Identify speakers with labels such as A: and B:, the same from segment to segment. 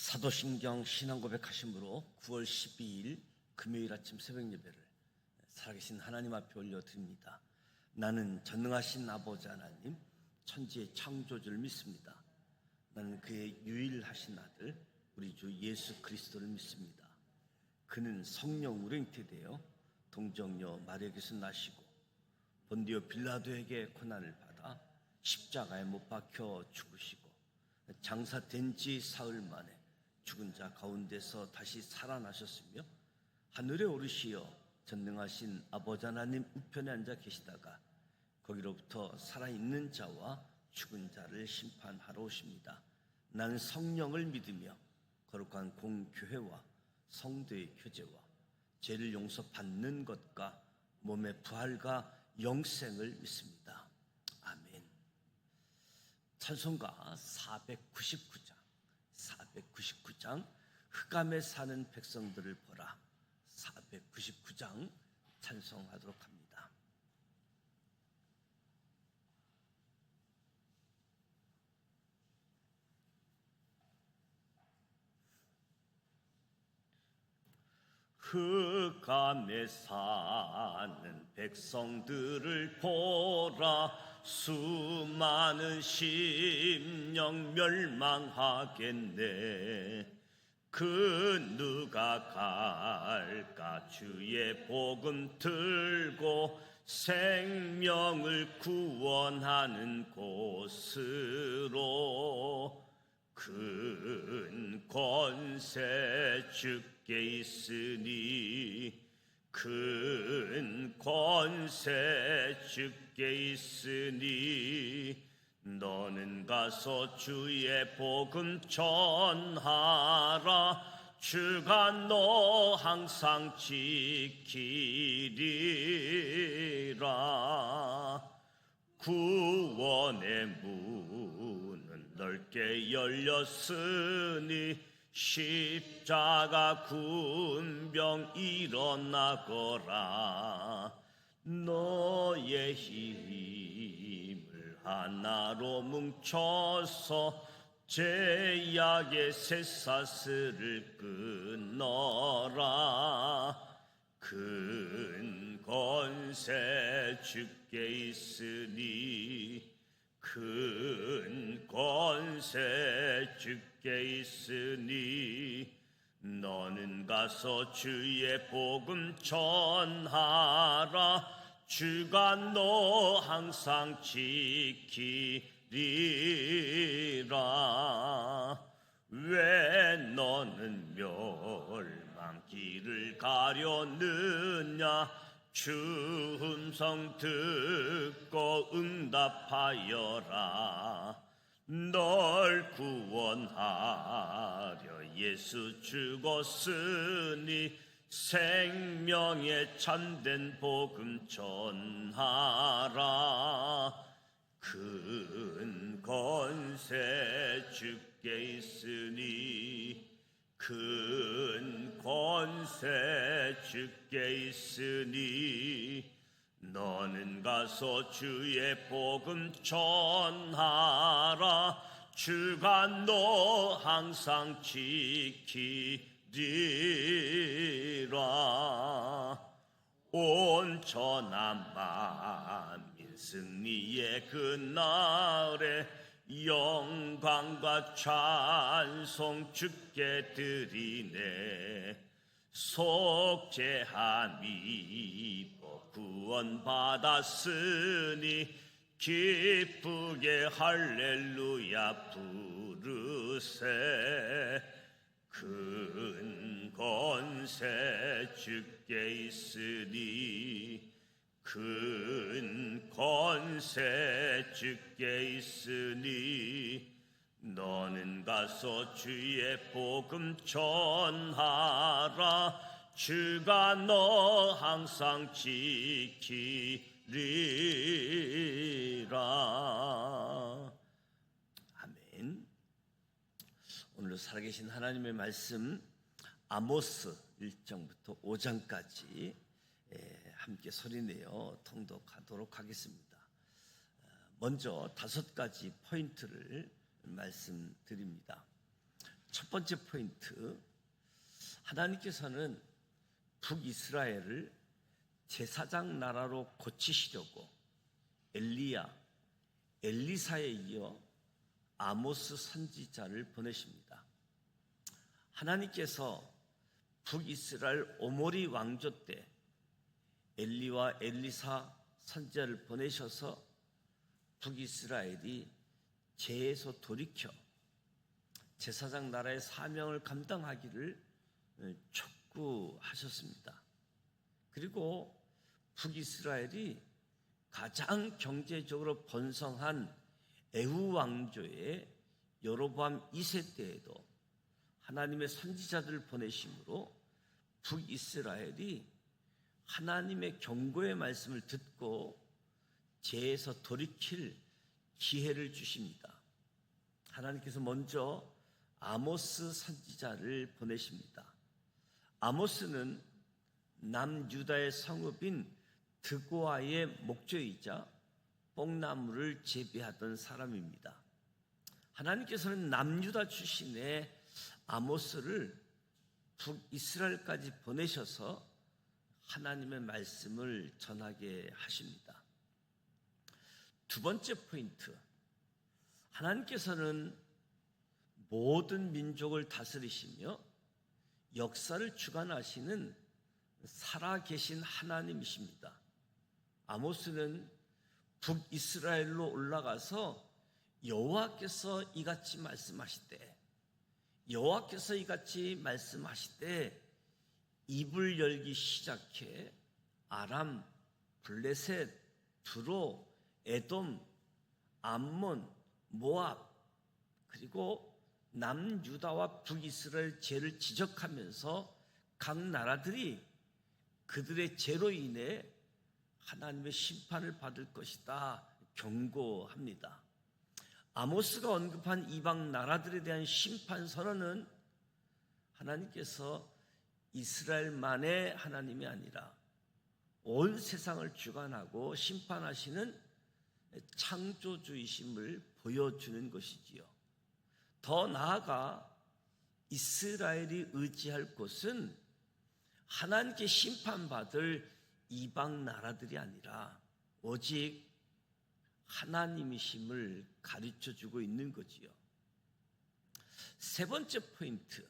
A: 사도신경 신앙고백하심으로 9월 12일 금요일 아침 새벽 예배를 살아계신 하나님 앞에 올려드립니다. 나는 전능하신 아버지 하나님, 천지의 창조주를 믿습니다. 나는 그의 유일하신 아들 우리 주 예수 그리스도를 믿습니다. 그는 성령으로 잉태되어 동정녀 마리아에게서 나시고 본디오 빌라도에게 고난을 받아 십자가에 못 박혀 죽으시고 장사된 지 사흘 만에 죽은 자 가운데서 다시 살아나셨으며 하늘에 오르시어 전능하신 아버지 하나님 우편에 앉아 계시다가 거기로부터 살아있는 자와 죽은 자를 심판하러 오십니다. 나는 성령을 믿으며 거룩한 공교회와 성도의 교제와 죄를 용서받는 것과 몸의 부활과 영생을 믿습니다. 아멘. 찬송가 499장 흑암에 사는 백성들을 보라. 499장 찬송하도록 합니다. 흑암에 사는 백성들을 보라. 수많은 심령 멸망하겠네. 그 누가 갈까? 주의 복음 들고 생명을 구원하는 곳으로. 큰 권세 주께 있으니, 큰 권세 주께 있으니, 너는 가서 주의 복음 전하라. 주가 너 항상 지키리라. 구원의 문은 넓게 열렸으니 십자가 군병 일어나거라. 너의 힘을 하나로 뭉쳐서 죄악의 쇠사슬을 끊어라. 큰 권세 주께 있으니, 큰 권세 주께 있으니, 너는 가서 주의 복음 전하라. 주가 너 항상 지키리라. 왜 너는 멸망길을 가려느냐? 주 음성 듣고 응답하여라. 널 구원하려 예수 죽었으니 생명의 참된 복음 전하라. 큰 권세 주께 있으니, 큰 권세 주께 있으니, 너는 가서 주의 복음 전하라. 주가 너 항상 지키리라. 온 천하 만민 승리의 그날에 영광과 찬송 주께 드리네. 속죄함이 구원 받았으니 기쁘게 할렐루야 부르세. 큰 권세 주께 있으니, 큰 권세 주께 있으니, 너는 가서 주의 복음 전하라. 주가 너 항상 지키리라. 아멘. 오늘 살아계신 하나님의 말씀 아모스 1장부터 5장까지 함께 소리내어 통독하도록 하겠습니다. 먼저 5가지 포인트를 말씀드립니다. 첫 번째 포인트, 하나님께서는 북이스라엘을 제사장 나라로 고치시려고 엘리야, 엘리사에 이어 아모스 선지자를 보내십니다. 하나님께서 북이스라엘 오모리 왕조 때 엘리와 엘리사 선지자를 보내셔서 북이스라엘이 죄에서 돌이켜 제사장 나라의 사명을 감당하기를 촉구하셨습니다. 그리고 북이스라엘이 가장 경제적으로 번성한 에후 왕조의 여로보암 2세 때에도 하나님의 선지자들을 보내심으로 북이스라엘이 하나님의 경고의 말씀을 듣고 죄에서 돌이킬 기회를 주십니다. 하나님께서 먼저 아모스 선지자를 보내십니다. 아모스는 남유다의 성읍인 드고아의 목조이자 뽕나무를 재배하던 사람입니다. 하나님께서는 남유다 출신의 아모스를 북이스라엘까지 보내셔서 하나님의 말씀을 전하게 하십니다. 두 번째 포인트, 하나님께서는 모든 민족을 다스리시며 역사를 주관하시는 살아계신 하나님이십니다. 아모스는 북이스라엘로 올라가서 여호와께서 이같이 말씀하시되 입을 열기 시작해 아람, 블레셋, 두로, 에돔, 암몬, 모압, 그리고 남유다와 북이스라엘 죄를 지적하면서 각 나라들이 그들의 죄로 인해 하나님의 심판을 받을 것이다 경고합니다. 아모스가 언급한 이방 나라들에 대한 심판 선언은 하나님께서 이스라엘만의 하나님이 아니라 온 세상을 주관하고 심판하시는 창조주이심을 보여주는 것이지요. 더 나아가 이스라엘이 의지할 곳은 하나님께 심판받을 이방 나라들이 아니라 오직 하나님이심을 가르쳐주고 있는 거지요. 세 번째 포인트,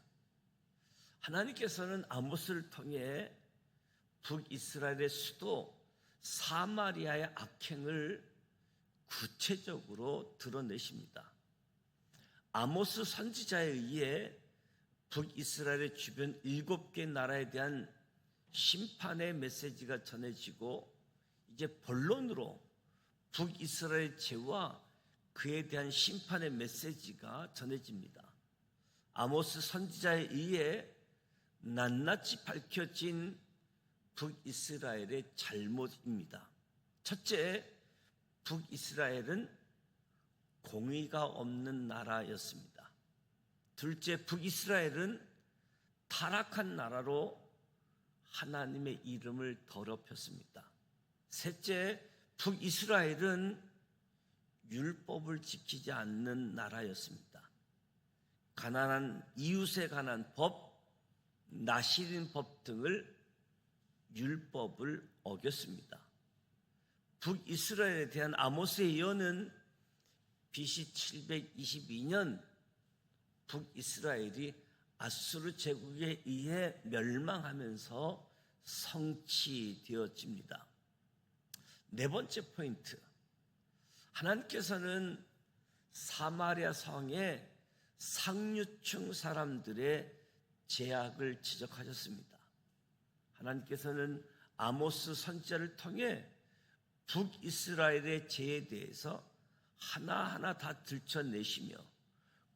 A: 하나님께서는 아모스를 통해 북이스라엘의 수도 사마리아의 악행을 구체적으로 드러내십니다. 아모스 선지자에 의해 북이스라엘의 주변 7개 나라에 대한 심판의 메시지가 전해지고 이제 본론으로 북이스라엘 죄와 그에 대한 심판의 메시지가 전해집니다. 아모스 선지자에 의해 낱낱이 밝혀진 북이스라엘의 잘못입니다. 첫째, 북이스라엘은 공의가 없는 나라였습니다. 둘째, 북이스라엘은 타락한 나라로 하나님의 이름을 더럽혔습니다. 셋째, 북이스라엘은 율법을 지키지 않는 나라였습니다. 가난한 이웃에 관한 법, 나시린 법 등을 율법을 어겼습니다. 북이스라엘에 대한 아모스의 예언은 BC 722년 북이스라엘이 아수르 제국에 의해 멸망하면서 성취되어집니다. 네 번째 포인트, 하나님께서는 사마리아 성의 상류층 사람들의 죄악을 지적하셨습니다. 하나님께서는 아모스 선지자를 통해 북이스라엘의 죄에 대해서 하나하나 다 들춰내시며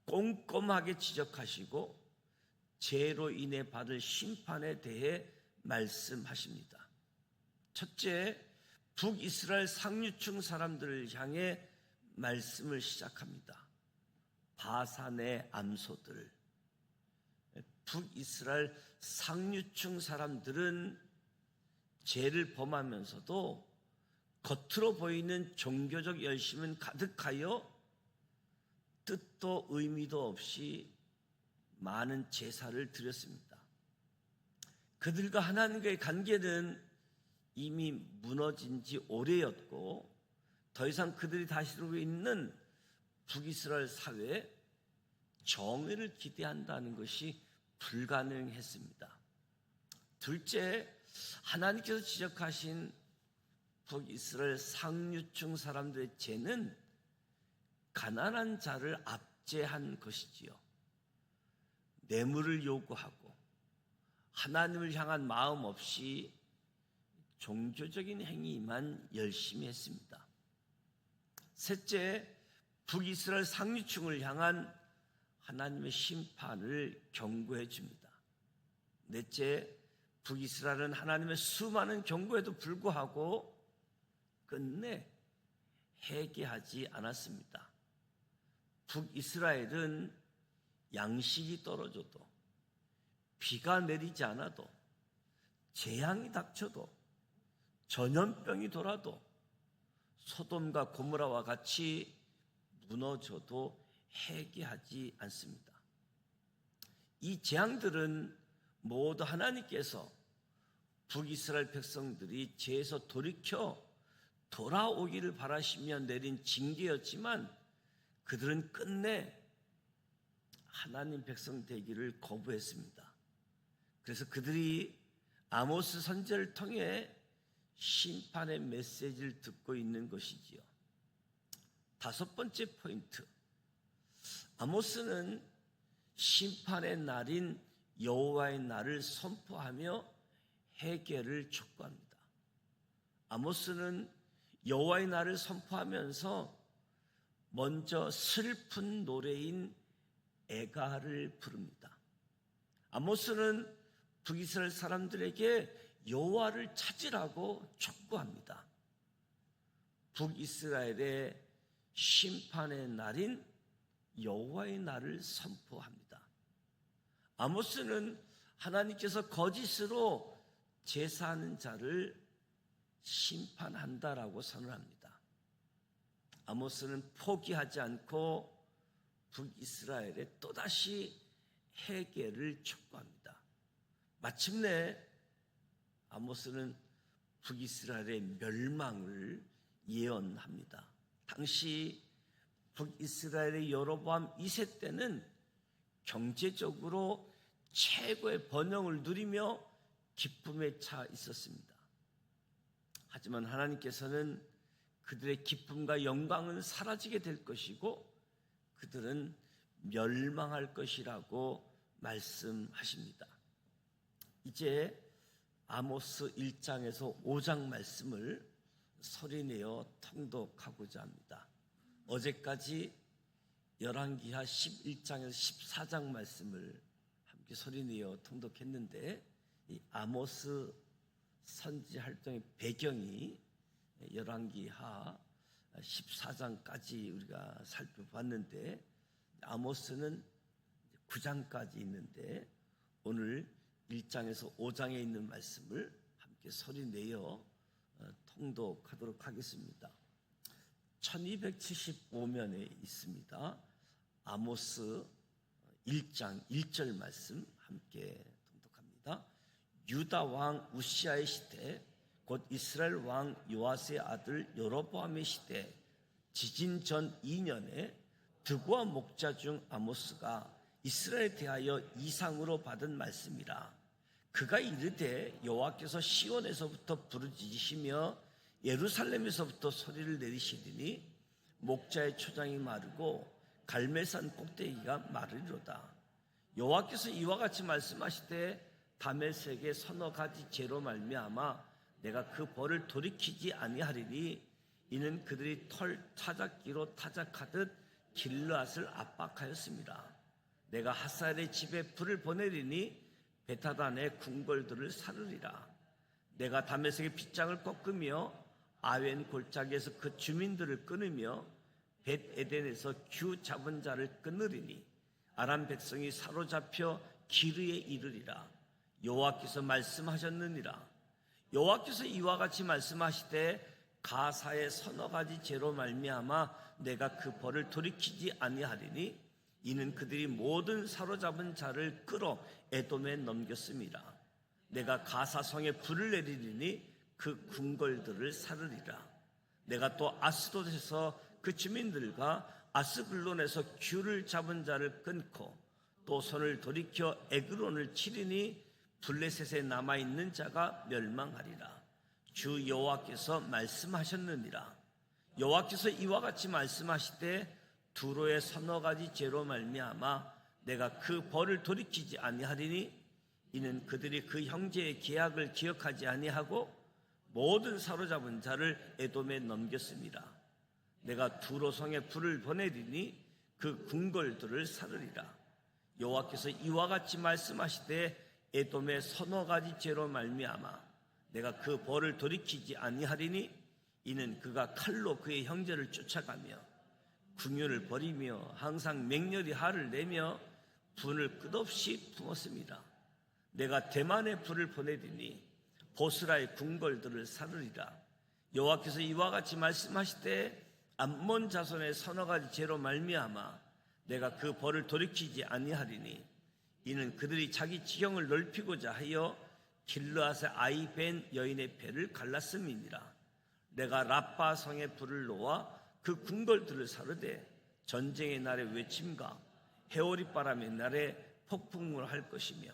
A: 꼼꼼하게 지적하시고 죄로 인해 받을 심판에 대해 말씀하십니다. 첫째, 북이스라엘 상류층 사람들을 향해 말씀을 시작합니다. 바산의 암소들, 북이스라엘 상류층 사람들은 죄를 범하면서도 겉으로 보이는 종교적 열심은 가득하여 뜻도 의미도 없이 많은 제사를 드렸습니다. 그들과 하나님과의 관계는 이미 무너진 지 오래였고 더 이상 그들이 다스리고 있는 북이스라엘 사회에 정의를 기대한다는 것이 불가능했습니다. 둘째, 하나님께서 지적하신 북이스라엘 상류층 사람들의 죄는 가난한 자를 압제한 것이지요. 뇌물을 요구하고 하나님을 향한 마음 없이 종교적인 행위만 열심히 했습니다. 셋째, 북이스라엘 상류층을 향한 하나님의 심판을 경고해 줍니다. 넷째, 북이스라엘은 하나님의 수많은 경고에도 불구하고 끝내 회개하지 않았습니다. 북이스라엘은 양식이 떨어져도 비가 내리지 않아도 재앙이 닥쳐도 전염병이 돌아도 소돔과 고모라와 같이 무너져도 회개하지 않습니다. 이 재앙들은 모두 하나님께서 북이스라엘 백성들이 죄에서 돌이켜 돌아오기를 바라시며 내린 징계였지만 그들은 끝내 하나님 백성 되기를 거부했습니다. 그래서 그들이 아모스 선지자를 통해 심판의 메시지를 듣고 있는 것이지요. 다섯 번째 포인트, 아모스는 심판의 날인 여호와의 날을 선포하며 회개를 촉구합니다. 아모스는 여호와의 날을 선포하면서 먼저 슬픈 노래인 애가를 부릅니다. 아모스는 북이스라엘 사람들에게 여호와를 찾으라고 촉구합니다. 북이스라엘의 심판의 날인 여호와의 날을 선포합니다. 아모스는 하나님께서 거짓으로 제사하는 자를 심판한다라고 선언합니다. 아모스는 포기하지 않고 북이스라엘에 또다시 회개를 촉구합니다. 마침내 아모스는 북이스라엘의 멸망을 예언합니다. 당시 북이스라엘의 여로보암 2세 때는 경제적으로 최고의 번영을 누리며 기쁨에 차 있었습니다. 하지만 하나님께서는 그들의 기쁨과 영광은 사라지게 될 것이고 그들은 멸망할 것이라고 말씀하십니다. 이제 아모스 1장에서 5장 말씀을 소리내어 통독하고자 합니다. 어제까지 열왕기하 11장에서 14장 말씀을 함께 소리내어 통독했는데 이 아모스 선지 활동의 배경이 열왕기하 14장까지 우리가 살펴봤는데 아모스는 9장까지 있는데 오늘 1장에서 5장에 있는 말씀을 함께 소리내어 통독하도록 하겠습니다. 1275면에 있습니다. 아모스 1장 1절 말씀 함께 통독합니다. 유다 왕 우시아의 시대 곧 이스라엘 왕 요아스의 아들 여로보암의 시대 지진 전 2년에 드고와 목자 중 아모스가 이스라엘에 대하여 이상으로 받은 말씀이라. 그가 이르되 여호와께서 시온에서부터 부르짖으시며 예루살렘에서부터 소리를 내리시더니 목자의 초장이 마르고 갈멜산 꼭대기가 마르리로다. 여호와께서 이와 같이 말씀하시되 다메섹의 서너 가지 죄로 말미암아 내가 그 벌을 돌이키지 아니하리니 이는 그들이 털 타작기로 타작하듯 길르앗을 압박하였습니다. 내가 하사엘의 집에 불을 보내리니 베타단의 궁궐들을 사르리라. 내가 다메섹의 빗장을 꺾으며 아웬 골짜기에서 그 주민들을 끊으며 벳에덴에서 규 잡은 자를 끊으리니 아람 백성이 사로잡혀 기르에 이르리라. 여호와께서 말씀하셨느니라. 여호와께서 이와 같이 말씀하시되 가사의 서너 가지 죄로 말미암아 내가 그 벌을 돌이키지 아니하리니 이는 그들이 모든 사로잡은 자를 끌어 에돔에 넘겼습니다. 내가 가사성에 불을 내리리니 그 궁궐들을 사르리라. 내가 또 아스돗에서 그 주민들과 아스글론에서 귤을 잡은 자를 끊고 또 손을 돌이켜 에그론을 치리니 블레셋에 남아있는 자가 멸망하리라. 주 여호와께서 말씀하셨느니라. 여호와께서 이와 같이 말씀하시되 두로의 서너 가지 죄로 말미암아 내가 그 벌을 돌이키지 아니하리니 이는 그들이 그 형제의 계약을 기억하지 아니하고 모든 사로잡은 자를 에돔에 넘겼습니다. 내가 두로성에 불을 보내리니 그 궁궐들을 사르리라. 여호와께서 이와 같이 말씀하시되 에돔의 서너 가지 죄로 말미암아 내가 그 벌을 돌이키지 아니하리니 이는 그가 칼로 그의 형제를 쫓아가며 궁유를 버리며 항상 맹렬히 화를 내며 분을 끝없이 품었습니다. 내가 대만에 불을 보내리니 보스라의 궁궐들을 사르리라. 여호와께서 이와 같이 말씀하시되 암몬 자손의 서너 가지 죄로 말미암아 내가 그 벌을 돌이키지 아니하리니 이는 그들이 자기 지경을 넓히고자 하여 길르앗의 아이 벤 여인의 배를 갈랐음이니라. 내가 라빠 성에 불을 놓아 그 궁궐들을 사르되 전쟁의 날에 외침과 해오리바람의 날에 폭풍을 할 것이며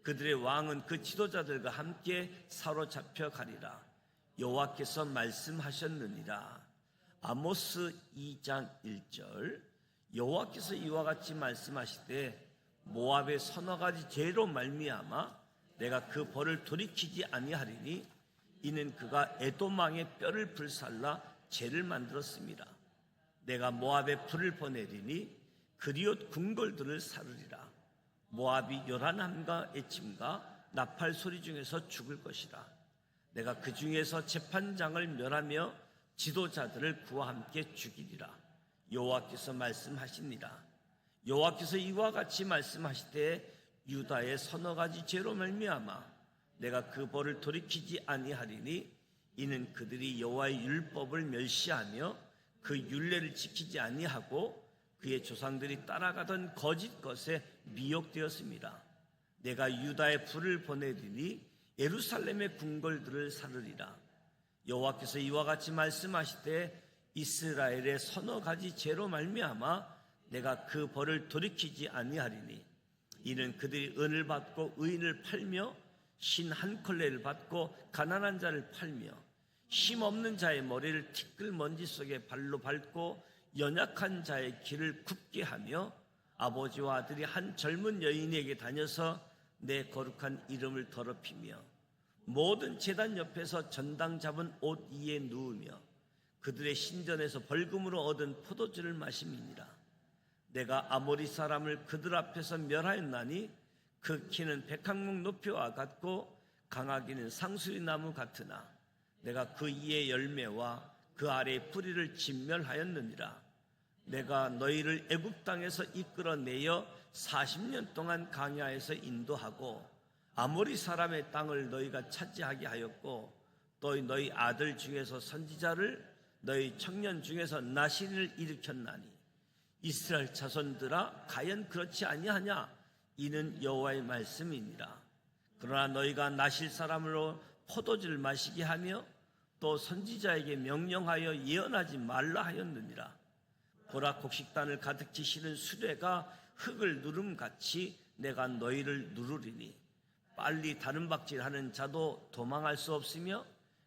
A: 그들의 왕은 그 지도자들과 함께 사로잡혀 가리라. 여호와께서 말씀하셨느니라. 아모스 2장 1절. 여호와께서 이와 같이 말씀하시되 모압의 서너 가지 죄로 말미암아 내가 그 벌을 돌이키지 아니하리니 이는 그가 에돔 왕의 뼈를 불살라 죄를 만들었습니다. 내가 모압에 불을 보내리니 그리옷 궁궐들을 사르리라. 모압이 요란함과 애침과 나팔 소리 중에서 죽을 것이다. 내가 그 중에서 재판장을 멸하며 지도자들을 그와 함께 죽이리라. 여호와께서 말씀하시니라. 여호와께서 이와 같이 말씀하시되 유다의 서너 가지 죄로 말미암아 내가 그 벌을 돌이키지 아니하리니 이는 그들이 여호와의 율법을 멸시하며 그 율례를 지키지 아니하고 그의 조상들이 따라가던 거짓 것에 미혹되었습니다. 내가 유다에 불을 보내리니 예루살렘의 궁궐들을 사르리라. 여호와께서 이와 같이 말씀하시되 이스라엘의 서너 가지 죄로 말미암아 내가 그 벌을 돌이키지 아니하리니 이는 그들이 은을 받고 의인을 팔며 신 한 컬레를 받고 가난한 자를 팔며 힘없는 자의 머리를 티끌 먼지 속에 발로 밟고 연약한 자의 길을 굽게 하며 아버지와 아들이 한 젊은 여인에게 다녀서 내 거룩한 이름을 더럽히며 모든 제단 옆에서 전당 잡은 옷 위에 누우며 그들의 신전에서 벌금으로 얻은 포도주를 마심이니라. 내가 아모리 사람을 그들 앞에서 멸하였나니 그 키는 백항목 높이와 같고 강하기는 상수리 나무 같으나 내가 그 이의 열매와 그 아래의 뿌리를 진멸하였느니라. 내가 너희를 애굽 땅에서 이끌어내어 40년 동안 광야에서 인도하고 아모리 사람의 땅을 너희가 차지하게 하였고 또 너희 아들 중에서 선지자를 너희 청년 중에서 나신을 일으켰나니 이스라엘 자손들아 과연 그렇지 아니하냐? 이는 여호와의 말씀이니라. 그러나 너희가 나실 사람으로 포도주를 마시게 하며 또 선지자에게 명령하여 예언하지 말라 하였느니라. 보라, 곡식단을 가득히 실은 수레가 흙을 누름같이 내가 너희를 누르리니 빨리 다른 박질하는 자도 도망할 수 없으며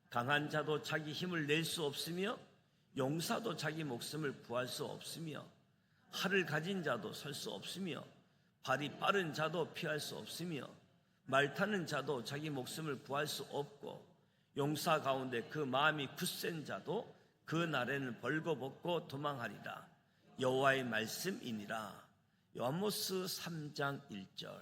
A: 강한 자도 자기 힘을 낼 수 없으며 용사도 자기 목숨을 구할 수 없으며 활을 가진 자도 설 수 없으며 발이 빠른 자도 피할 수 없으며 말 타는 자도 자기 목숨을 구할 수 없고 용사 가운데 그 마음이 굳센 자도 그 날에는 벌거벗고 도망하리라. 여호와의 말씀이니라. 아모스 3장 1절.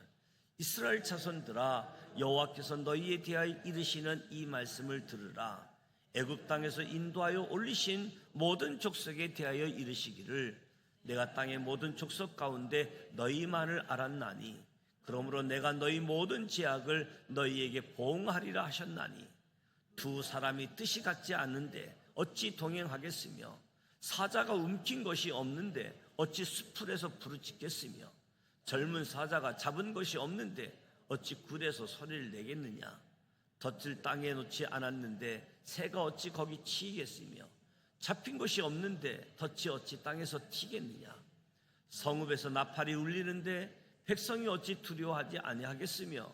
A: 이스라엘 자손들아, 여호와께서 너희에 대하여 이르시는 이 말씀을 들으라. 애굽 땅에서 인도하여 올리신 모든 족속에 대하여 이르시기를 내가 땅의 모든 족속 가운데 너희만을 알았나니 그러므로 내가 너희 모든 죄악을 너희에게 보응하리라 하셨나니 두 사람이 뜻이 같지 않는데 어찌 동행하겠으며 사자가 움킨 것이 없는데 어찌 수풀에서 부르짖겠으며 젊은 사자가 잡은 것이 없는데 어찌 굴에서 소리를 내겠느냐. 덫을 땅에 놓지 않았는데 새가 어찌 거기 치이겠으며 잡힌 것이 없는데 덫이 어찌 땅에서 튀겠느냐. 성읍에서 나팔이 울리는데 백성이 어찌 두려워하지 아니하겠으며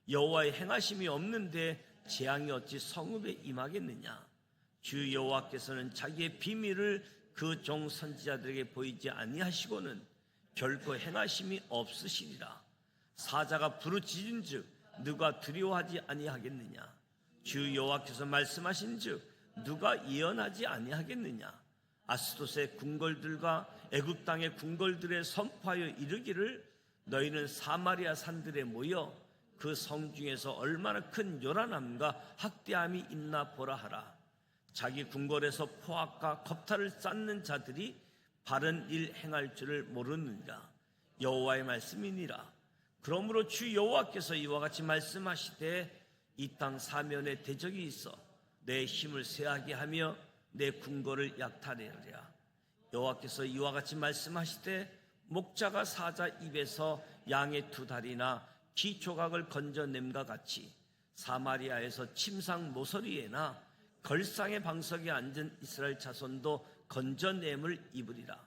A: 여호와의 행하심이 없는데 재앙이 어찌 성읍에 임하겠느냐. 주 여호와께서는 자기의 비밀을 그 종 선지자들에게 보이지 아니하시고는 결코 행하심이 없으시리라. 사자가 부르짖은즉 누가 두려워하지 아니하겠느냐. 주 여호와께서 말씀하신즉 누가 예언하지 아니하겠느냐. 아스돗의 궁궐들과 애굽 땅의 궁궐들에 선포하여 이르기를 너희는 사마리아 산들에 모여 그 성 중에서 얼마나 큰 요란함과 학대함이 있나 보라 하라. 자기 궁궐에서 포악과 겁탈을 쌓는 자들이 바른 일 행할 줄을 모르느니라. 여호와의 말씀이니라. 그러므로 주 여호와께서 이와 같이 말씀하시되 이 땅 사면에 대적이 있어 내 힘을 쇠하게 하며 내 궁궐을 약탈하리라. 여호와께서 이와 같이 말씀하시되 목자가 사자 입에서 양의 두 다리나 기 조각을 건져냄과 같이 사마리아에서 침상 모서리에나 걸상의 방석에 앉은 이스라엘 자손도 건져냄을 입으리라.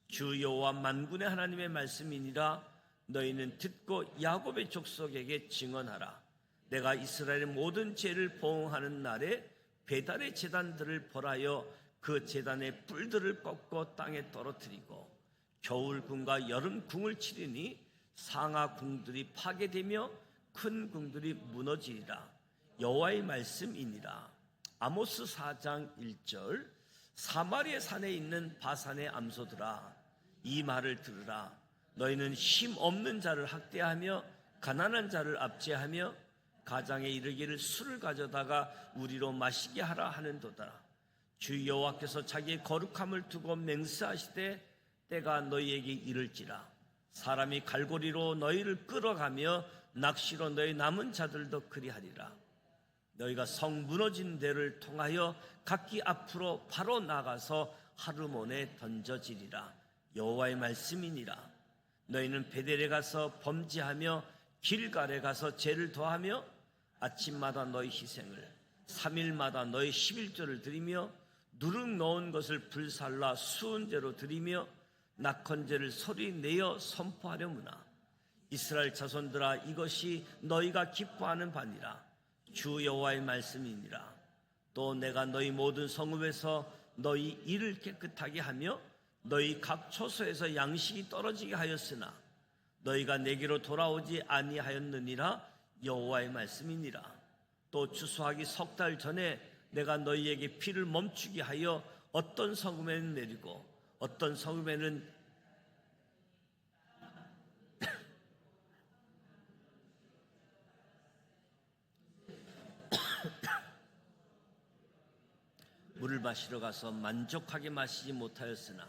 A: 주 여호와 만군의 하나님의 말씀이니라. 너희는 듣고 야곱의 족속에게 증언하라. 내가 이스라엘의 모든 죄를 보응하는 날에 배달의 제단들을 벌하여 그 제단의 뿔들을 꺾고 땅에 떨어뜨리고 겨울궁과 여름궁을 치리니 상하궁들이 파괴되며 큰 궁들이 무너지리라. 여호와의 말씀이니라. 아모스 4장 1절. 사마리아 산에 있는 바산의 암소들아, 이 말을 들으라. 너희는 힘 없는 자를 학대하며 가난한 자를 압제하며 가장에 이르기를 술을 가져다가 우리로 마시게 하라 하는도다. 주 여호와께서 자기의 거룩함을 두고 맹세하시되 때가 너희에게 이를지라. 사람이 갈고리로 너희를 끌어가며 낚시로 너희 남은 자들도 그리하리라. 너희가 성 무너진 데를 통하여 각기 앞으로 바로 나가서 하르몬에 던져지리라. 여호와의 말씀이니라. 너희는 베델에 가서 범죄하며 길갈에 가서 죄를 더하며 아침마다 너희 희생을 3일마다 너희 11조를 드리며 누룩 넣은 것을 불살라 수은제로 드리며 낙헌제를 소리내어 선포하려무나. 이스라엘 자손들아, 이것이 너희가 기뻐하는 바니라. 주 여호와의 말씀이니라. 또 내가 너희 모든 성읍에서 너희 일을 깨끗하게 하며 너희 각 초소에서 양식이 떨어지게 하였으나 너희가 내게로 돌아오지 아니하였느니라. 여호와의 말씀이니라. 또 추수하기 석 달 전에 내가 너희에게 피를 멈추게 하여 어떤 성읍에는 내리고 어떤 성읍에는 물을 마시러 가서 만족하게 마시지 못하였으나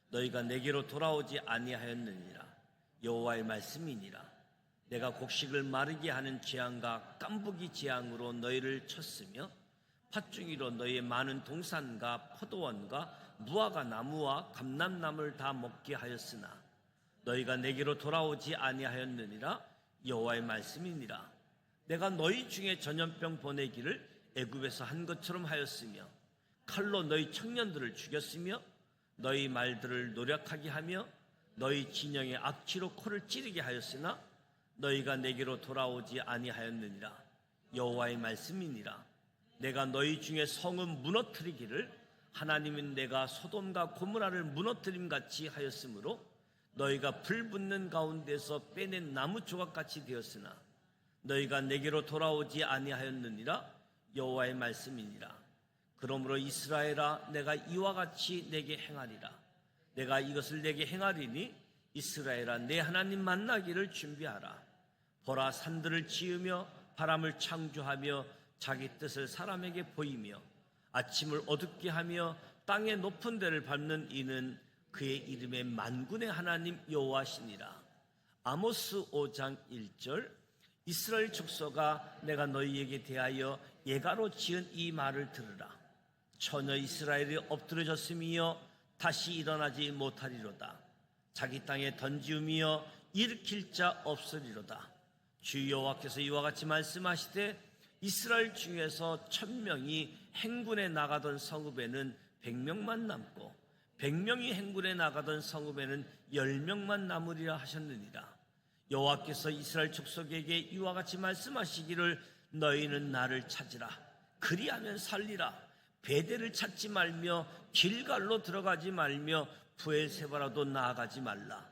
A: 너희가 내게로 돌아오지 아니하였느니라. 여호와의 말씀이니라. 내가 곡식을 마르게 하는 재앙과 깐부기 재앙으로 너희를 쳤으며 팥중이로 너희의 많은 동산과 포도원과 무화과 나무와 감람나무를 다 먹게 하였으나 너희가 내게로 돌아오지 아니하였느니라. 여호와의 말씀이니라. 내가 너희 중에 전염병 보내기를 애굽에서 한 것처럼 하였으며 칼로 너희 청년들을 죽였으며 너희 말들을 노력하게 하며 너희 진영의 악취로 코를 찌르게 하였으나 너희가 내게로 돌아오지 아니하였느니라. 여호와의 말씀이니라. 내가 너희 중에 성읍 무너뜨리기를 하나님은 내가 소돔과 고모라를 무너뜨림같이 하였으므로 너희가 불 붙는 가운데서 빼낸 나무 조각같이 되었으나 너희가 내게로 돌아오지 아니하였느니라. 여호와의 말씀이니라. 그러므로 이스라엘아, 내가 이와 같이 내게 행하리라. 내가 이것을 내게 행하리니 이스라엘아, 내 하나님 만나기를 준비하라. 보라, 산들을 지으며 바람을 창조하며 자기 뜻을 사람에게 보이며 아침을 어둡게 하며 땅의 높은 데를 밟는 이는 그의 이름의 만군의 하나님 여호와시니라. 아모스 5장 1절. 이스라엘 족속아, 내가 너희에게 대하여 예가로 지은 이 말을 들으라. 처녀 이스라엘이 엎드려졌으며 다시 일어나지 못하리로다. 자기 땅에 던지우며 일으킬 자 없으리로다. 주 여호와께서 이와 같이 말씀하시되 이스라엘 중에서 1000명이 행군에 나가던 성읍에는 100명만 남고 100명이 행군에 나가던 성읍에는 10명만 남으리라 하셨느니라. 여호와께서 이스라엘 족속에게 이와 같이 말씀하시기를 너희는 나를 찾으라. 그리하면 살리라. 베델을 찾지 말며 길갈로 들어가지 말며 브엘세바라도 나아가지 말라.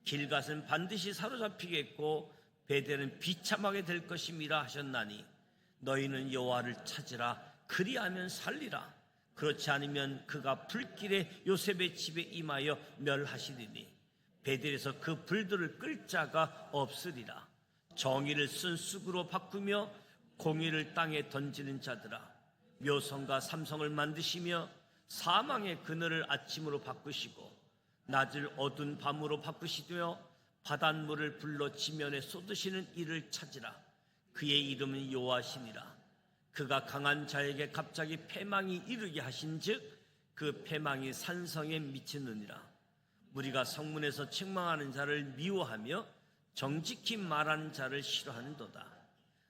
A: 길갓은 반드시 사로잡히겠고 베델은 비참하게 될 것임이라 하셨나니 너희는 여호와를 찾으라. 그리하면 살리라. 그렇지 않으면 그가 불길에 요셉의 집에 임하여 멸하시리니 베델에서 그 불들을 끌 자가 없으리라. 정의를 쓴 쑥으로 바꾸며 공의를 땅에 던지는 자들아, 묘성과 삼성을 만드시며 사망의 그늘을 아침으로 바꾸시고 낮을 어두운 밤으로 바꾸시며 바닷물을 불러 지면에 쏟으시는 이를 찾으라. 그의 이름은 여호와시니라. 그가 강한 자에게 갑자기 패망이 이르게 하신즉 그 패망이 산성에 미치느니라. 무리가 성문에서 책망하는 자를 미워하며 정직히 말하는 자를 싫어하는도다.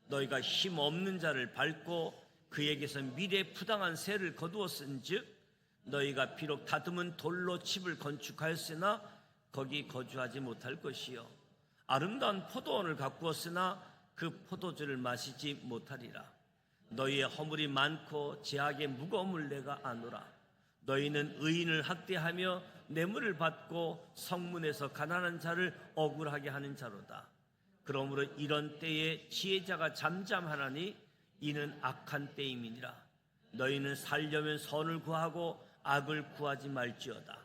A: 너희가 힘없는 자를 밟고 그에게서 미래 부당한 세를 거두었은즉 너희가 비록 다듬은 돌로 집을 건축하였으나 거기 거주하지 못할 것이요 아름다운 포도원을 가꾸었으나 그 포도주를 마시지 못하리라. 너희의 허물이 많고 제약의 무거움을 내가 아노라. 너희는 의인을 학대하며 뇌물을 받고 성문에서 가난한 자를 억울하게 하는 자로다. 그러므로 이런 때에 지혜자가 잠잠하나니 이는 악한 때임이니라. 너희는 살려면 선을 구하고 악을 구하지 말지어다.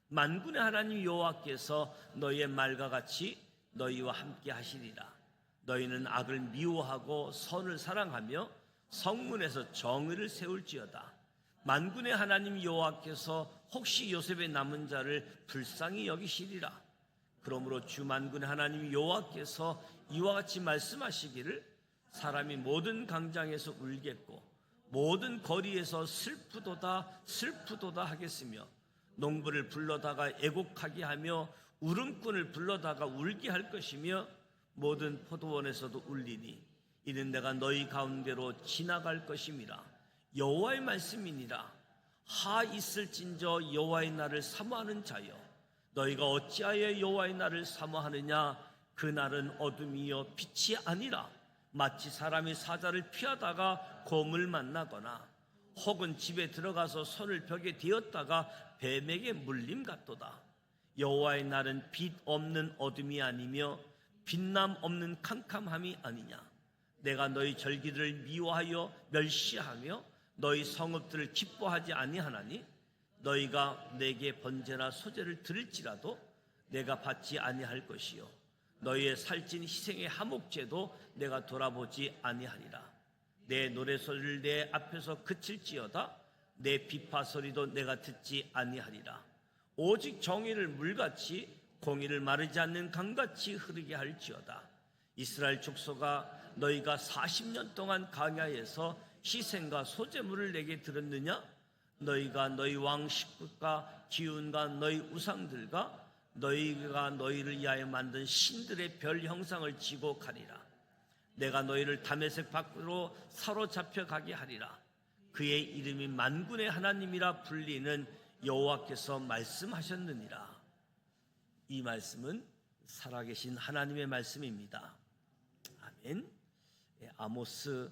A: 만군의 하나님 여호와께서 너희의 말과 같이 너희와 함께 하시리라. 너희는 악을 미워하고 선을 사랑하며 성문에서 정의를 세울지어다. 만군의 하나님 여호와께서 혹시 요셉의 남은 자를 불쌍히 여기시리라. 그러므로 주 만군의 하나님 여호와께서 이와 같이 말씀하시기를 사람이 모든 광장에서 울겠고 모든 거리에서 슬프도다 슬프도다 하겠으며 농부를 불러다가 애곡하게 하며 울음꾼을 불러다가 울게 할 것이며 모든 포도원에서도 울리니 이는 내가 너희 가운데로 지나갈 것임이라. 여호와의 말씀이니라. 하 있을진저 여호와의 날을 사모하는 자여, 너희가 어찌하여 여호와의 날을 사모하느냐. 그 날은 어둠이요 빛이 아니라 마치 사람이 사자를 피하다가 곰을 만나거나 혹은 집에 들어가서 손을 벽에 대었다가 뱀에게 물림 같도다. 여호와의 날은 빛 없는 어둠이 아니며 빛남 없는 캄캄함이 아니냐. 내가 너희 절기들을 미워하여 멸시하며 너희 성읍들을 기뻐하지 아니하나니 너희가 내게 번제나 소제를 드릴지라도 내가 받지 아니할 것이요 너희의 살찐 희생의 화목제도 내가 돌아보지 아니하리라. 내 노래소리를 내 앞에서 그칠지어다 내 비파 소리도 내가 듣지 아니하리라. 오직 정의를 물같이 공의를 마르지 않는 강같이 흐르게 할지어다. 이스라엘 족속아, 너희가 40년 동안 광야에서 희생과 소제물을 내게 들었느냐? 너희가 너희 왕 식구과 기운과 너희 우상들과 너희가 너희를 위하여 만든 신들의 별 형상을 지고 가리라. 내가 너희를 다메섹 밖으로 사로잡혀 가게 하리라. 그의 이름이 만군의 하나님이라 불리는 여호와께서 말씀하셨느니라. 이 말씀은 살아계신 하나님의 말씀입니다. 아멘. 아모스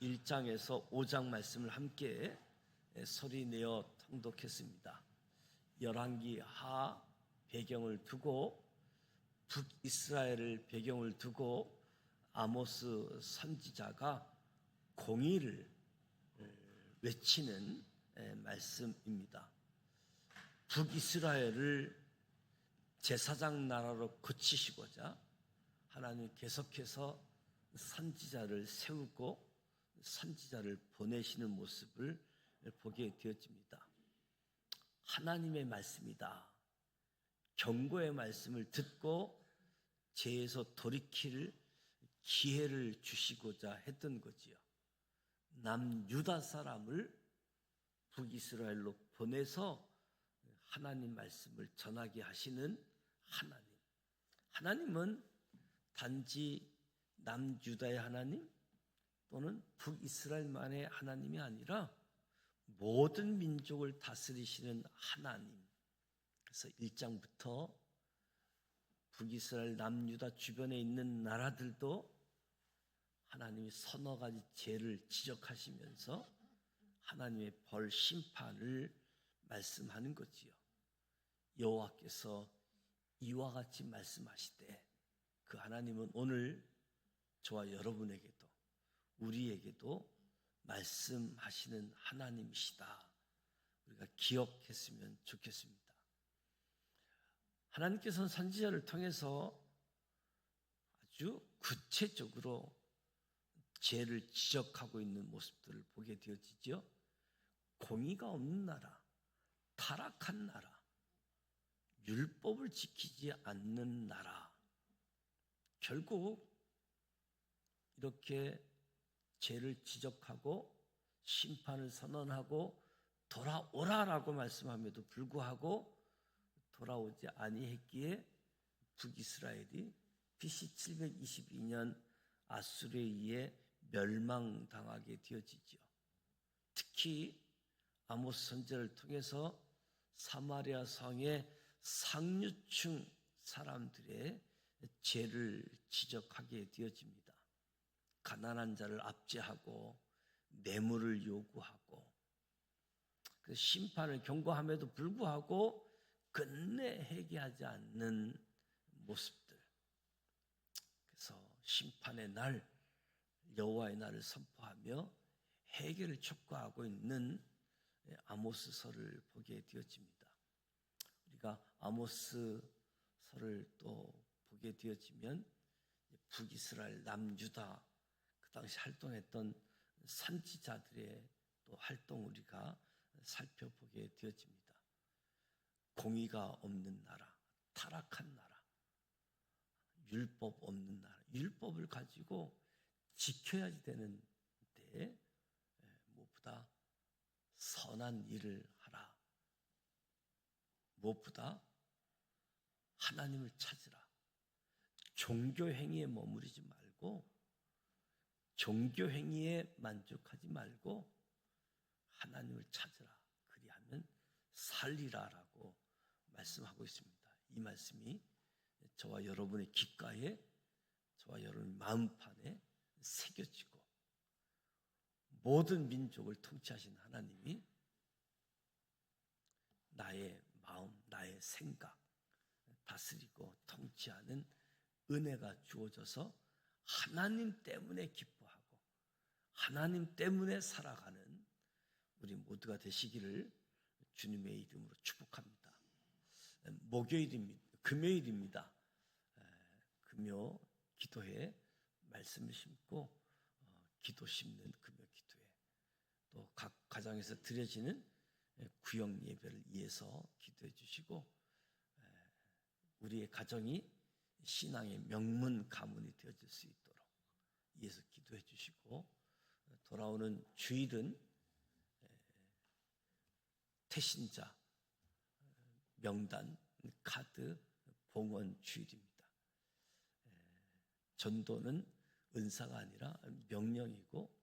A: 1장에서 5장 말씀을 함께 소리내어 통독했습니다. 열왕기 하 배경을 두고 북이스라엘을 배경을 두고 아모스 선지자가 공의를 외치는 말씀입니다. 북이스라엘을 제사장 나라로 고치시고자 하나님 계속해서 선지자를 세우고 선지자를 보내시는 모습을 보게 되어집니다. 하나님의 말씀이다. 경고의 말씀을 듣고 죄에서 돌이킬 기회를 주시고자 했던 거지요. 남유다 사람을 북이스라엘로 보내서 하나님 말씀을 전하게 하시는 하나님. 하나님은 단지 남유다의 하나님 또는 북이스라엘만의 하나님이 아니라 모든 민족을 다스리시는 하나님. 그래서 1장부터 북이스라엘 남유다 주변에 있는 나라들도 하나님이 서너 가지 죄를 지적하시면서 하나님의 벌 심판을 말씀하는 거지요. 여호와께서 이와 같이 말씀하시되 그 하나님은 오늘 저와 여러분에게도 우리에게도 말씀하시는 하나님이시다. 우리가 기억했으면 좋겠습니다. 하나님께서는 선지자를 통해서 아주 구체적으로 죄를 지적하고 있는 모습들을 보게 되어지죠. 공의가 없는 나라, 타락한 나라, 율법을 지키지 않는 나라, 결국 이렇게 죄를 지적하고 심판을 선언하고 돌아오라라고 말씀함에도 불구하고 돌아오지 아니했기에 북이스라엘이 BC 722년 아수르에 의해 멸망당하게 되어지죠. 특히 아모스 선지자를 통해서 사마리아 성의 상류층 사람들의 죄를 지적하게 되어집니다. 가난한 자를 압제하고 뇌물을 요구하고 그 심판을 경고함에도 불구하고 끝내 회개하지 않는 모습들. 그래서 심판의 날, 여호와의 날을 선포하며 회개를 촉구하고 있는 아모스서를 보게 되어집니다. 우리가 아모스서를 또 보게 되어지면 북이스라엘 남유다 그 당시 활동했던 선지자들의 또 활동 우리가 살펴보게 되어집니다. 공의가 없는 나라, 타락한 나라, 율법 없는 나라, 율법을 가지고 지켜야지 되는데 무엇보다 선한 일을 하라. 무엇보다 하나님을 찾으라. 종교 행위에 머무르지 말고 종교 행위에 만족하지 말고 하나님을 찾으라. 그리하면 살리라라고 말씀하고 있습니다. 이 말씀이 저와 여러분의 귓가에 저와 여러분의 마음판에 새겨지고 모든 민족을 통치하신 하나님이 나의 마음, 나의 생각 다스리고 통치하는 은혜가 주어져서 하나님 때문에 기뻐하고 하나님 때문에 살아가는 우리 모두가 되시기를 주님의 이름으로 축복합니다. 목요일입니다. 금요일입니다. 금요 기도회 말씀을 심고 기도 심는 금요 기도회 또 각 가정에서 드려지는 구역 예배를 위해서 기도해 주시고 우리의 가정이 신앙의 명문 가문이 되어질 수 있도록 위해서 기도해 주시고 돌아오는 주일은 태신자 명단 카드 봉헌 주일입니다. 전도는 은사가 아니라 명령이고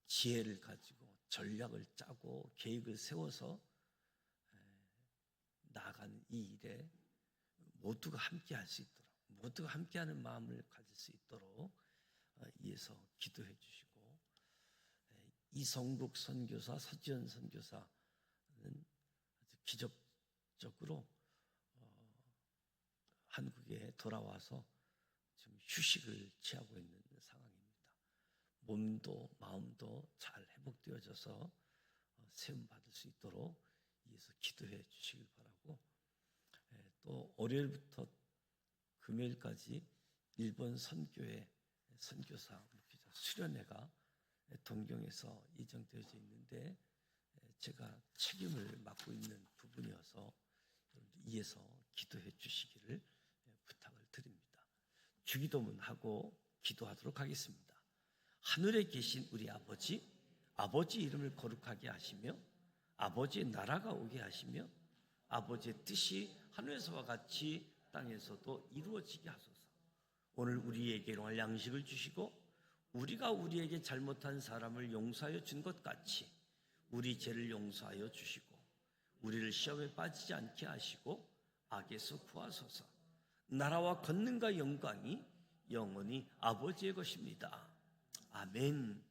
A: 지혜를 가지고 전략을 짜고 계획을 세워서 나아가는 이 일에 모두가 함께 할 수 있도록 모두가 함께하는 마음을 가질 수 있도록 위해서 기도해 주시고 이성국 선교사 서지연 선교사는 아주 기적적으로 한국에 돌아와서 지금 휴식을 취하고 있는 상황입니다. 몸도 마음도 잘 회복되어져서 세움 받을 수 있도록 위해서 기도해 주시길 바라고 또 월요일부터 금요일까지 일본 선교회 선교사 목회자 수련회가 동경에서 예정되어져 있는데 제가 책임을 맡고 있는 부분이어서 이에서 기도해 주시기를 부탁을 드립니다. 주기도문하고 기도하도록 하겠습니다. 하늘에 계신 우리 아버지 이름을 거룩하게 하시며 아버지의 나라가 오게 하시며 아버지의 뜻이 하늘에서와 같이 땅에서도 이루어지게 하소서. 오늘 우리에게 일용할 양식을 주시고 우리가 우리에게 잘못한 사람을 용서하여 준 것 같이 우리 죄를 용서하여 주시고 우리를 시험에 빠지지 않게 하시고 악에서 구하소서. 나라와 권능과 영광이 영원히 아버지의 것입니다. 아멘.